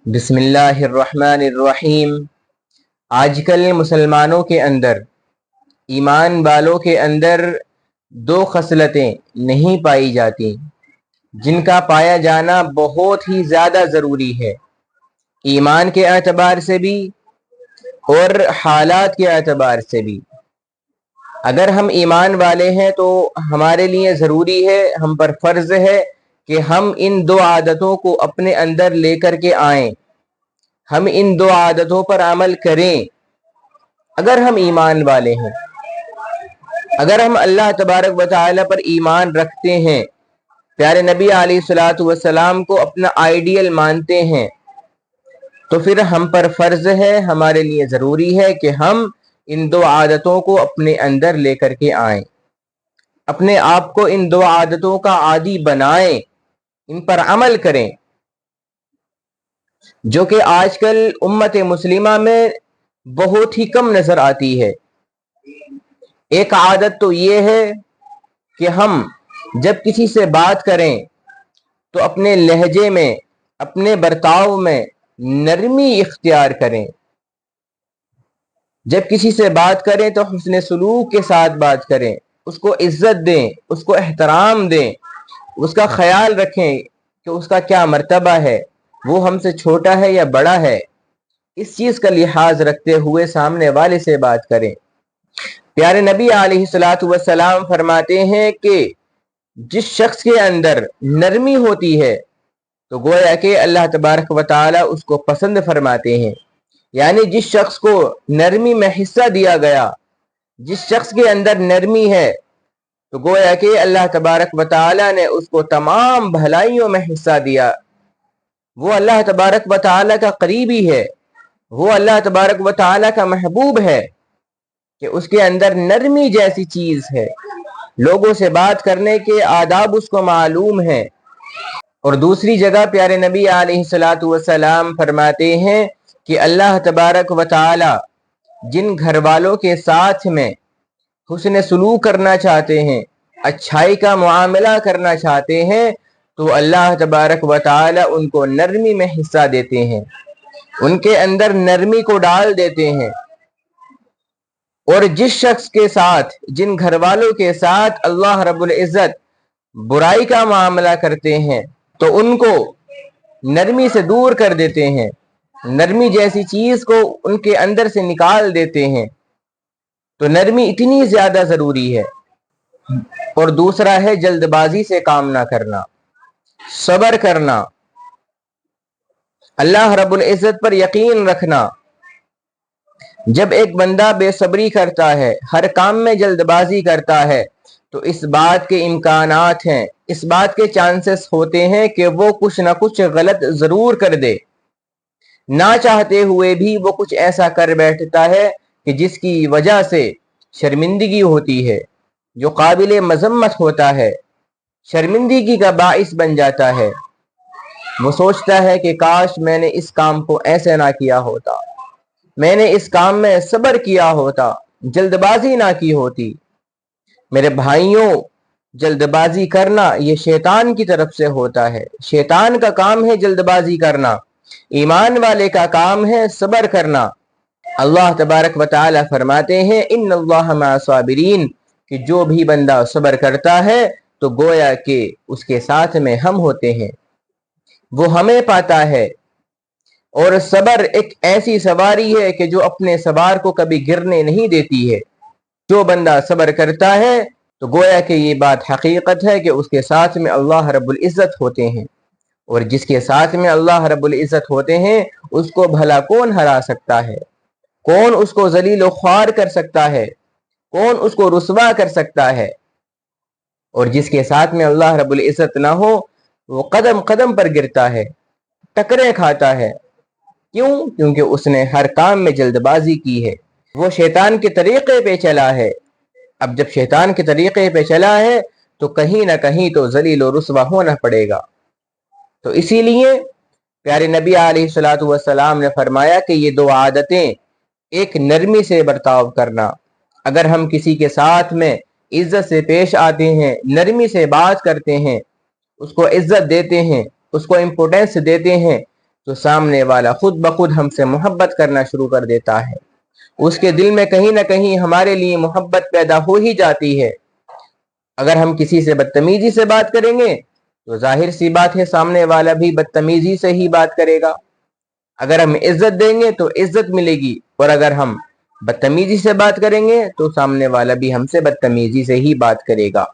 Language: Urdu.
بسم اللہ الرحمن الرحیم۔ آج کل مسلمانوں کے اندر، ایمان والوں کے اندر دو خصلتیں نہیں پائی جاتی جن کا پایا جانا بہت ہی زیادہ ضروری ہے، ایمان کے اعتبار سے بھی اور حالات کے اعتبار سے بھی۔ اگر ہم ایمان والے ہیں تو ہمارے لیے ضروری ہے، ہم پر فرض ہے کہ ہم ان دو عادتوں کو اپنے اندر لے کر کے آئیں، ہم ان دو عادتوں پر عمل کریں۔ اگر ہم ایمان والے ہیں، اگر ہم اللہ تبارک و تعالی پر ایمان رکھتے ہیں، پیارے نبی علیہ الصلوۃ والسلام کو اپنا آئیڈیل مانتے ہیں، تو پھر ہم پر فرض ہے، ہمارے لیے ضروری ہے کہ ہم ان دو عادتوں کو اپنے اندر لے کر کے آئیں، اپنے آپ کو ان دو عادتوں کا عادی بنائیں، ان پر عمل کریں، جو کہ آج کل امت مسلمہ میں بہت ہی کم نظر آتی ہے۔ ایک عادت تو یہ ہے کہ ہم جب کسی سے بات کریں تو اپنے لہجے میں، اپنے برتاؤ میں نرمی اختیار کریں، جب کسی سے بات کریں تو حسن سلوک کے ساتھ بات کریں، اس کو عزت دیں، اس کو احترام دیں، اس کا خیال رکھیں کہ اس کا کیا مرتبہ ہے، وہ ہم سے چھوٹا ہے یا بڑا ہے، اس چیز کا لحاظ رکھتے ہوئے سامنے والے سے بات کریں۔ پیارے نبی علیہ الصلوۃ والسلام فرماتے ہیں کہ جس شخص کے اندر نرمی ہوتی ہے تو گویا کہ اللہ تبارک و تعالی اس کو پسند فرماتے ہیں، یعنی جس شخص کو نرمی میں حصہ دیا گیا، جس شخص کے اندر نرمی ہے تو گویا کہ اللہ تبارک و تعالی نے اس کو تمام بھلائیوں میں حصہ دیا، وہ اللہ تبارک و تعالی کا قریبی ہے، وہ اللہ تبارک و تعالی کا محبوب ہے کہ اس کے اندر نرمی جیسی چیز ہے، لوگوں سے بات کرنے کے آداب اس کو معلوم ہیں۔ اور دوسری جگہ پیارے نبی علیہ الصلوۃ والسلام فرماتے ہیں کہ اللہ تبارک و تعالی جن گھر والوں کے ساتھ میں حسن سلوک کرنا چاہتے ہیں، اچھائی کا معاملہ کرنا چاہتے ہیں، تو اللہ تبارک و تعالی ان کو نرمی میں حصہ دیتے ہیں، ان کے اندر نرمی کو ڈال دیتے ہیں۔ اور جس شخص کے ساتھ، جن گھر والوں کے ساتھ اللہ رب العزت برائی کا معاملہ کرتے ہیں تو ان کو نرمی سے دور کر دیتے ہیں، نرمی جیسی چیز کو ان کے اندر سے نکال دیتے ہیں، تو نرمی اتنی زیادہ ضروری ہے۔ اور دوسرا ہے جلد بازی سے کام نہ کرنا، صبر کرنا، اللہ رب العزت پر یقین رکھنا۔ جب ایک بندہ بے صبری کرتا ہے، ہر کام میں جلد بازی کرتا ہے، تو اس بات کے امکانات ہیں، اس بات کے چانسز ہوتے ہیں کہ وہ کچھ نہ کچھ غلط ضرور کر دے، نہ چاہتے ہوئے بھی وہ کچھ ایسا کر بیٹھتا ہے کہ جس کی وجہ سے شرمندگی ہوتی ہے، جو قابل مذمت ہوتا ہے، شرمندگی کا باعث بن جاتا ہے۔ وہ سوچتا ہے کہ کاش میں نے اس کام کو ایسے نہ کیا ہوتا، میں نے اس کام میں صبر کیا ہوتا، جلد بازی نہ کی ہوتی۔ میرے بھائیوں، جلد بازی کرنا یہ شیطان کی طرف سے ہوتا ہے، شیطان کا کام ہے جلد بازی کرنا، ایمان والے کا کام ہے صبر کرنا۔ اللہ تبارک و تعالی فرماتے ہیں ان اللہ مع الصابرین، کہ جو بھی بندہ صبر کرتا ہے تو گویا کہ اس کے ساتھ میں ہم ہوتے ہیں، وہ ہمیں پاتا ہے۔ اور صبر ایک ایسی سواری ہے کہ جو اپنے سوار کو کبھی گرنے نہیں دیتی ہے۔ جو بندہ صبر کرتا ہے تو گویا کہ یہ بات حقیقت ہے کہ اس کے ساتھ میں اللہ رب العزت ہوتے ہیں، اور جس کے ساتھ میں اللہ رب العزت ہوتے ہیں اس کو بھلا کون ہرا سکتا ہے، کون اس کو ذلیل و خوار کر سکتا ہے، کون اس کو رسوا کر سکتا ہے۔ اور جس کے ساتھ میں اللہ رب العزت نہ ہو وہ قدم قدم پر گرتا ہے، ٹکریں کھاتا ہے۔ کیوں؟ کیونکہ اس نے ہر کام میں جلد بازی کی ہے، وہ شیطان کے طریقے پہ چلا ہے۔ اب جب شیطان کے طریقے پہ چلا ہے تو کہیں نہ کہیں تو ذلیل و رسوا ہونا پڑے گا۔ تو اسی لیے پیارے نبی علیہ الصلوۃ والسلام نے فرمایا کہ یہ دو عادتیں، ایک نرمی سے برتاؤ کرنا، اگر ہم کسی کے ساتھ میں عزت سے پیش آتے ہیں، نرمی سے بات کرتے ہیں، اس کو عزت دیتے ہیں، اس کو امپورٹنس دیتے ہیں، تو سامنے والا خود بخود ہم سے محبت کرنا شروع کر دیتا ہے، اس کے دل میں کہیں نہ کہیں ہمارے لیے محبت پیدا ہو ہی جاتی ہے۔ اگر ہم کسی سے بدتمیزی سے بات کریں گے تو ظاہر سی بات ہے سامنے والا بھی بدتمیزی سے ہی بات کرے گا۔ اگر ہم عزت دیں گے تو عزت ملے گی، اور اگر ہم بدتمیزی سے بات کریں گے تو سامنے والا بھی ہم سے بدتمیزی سے ہی بات کرے گا۔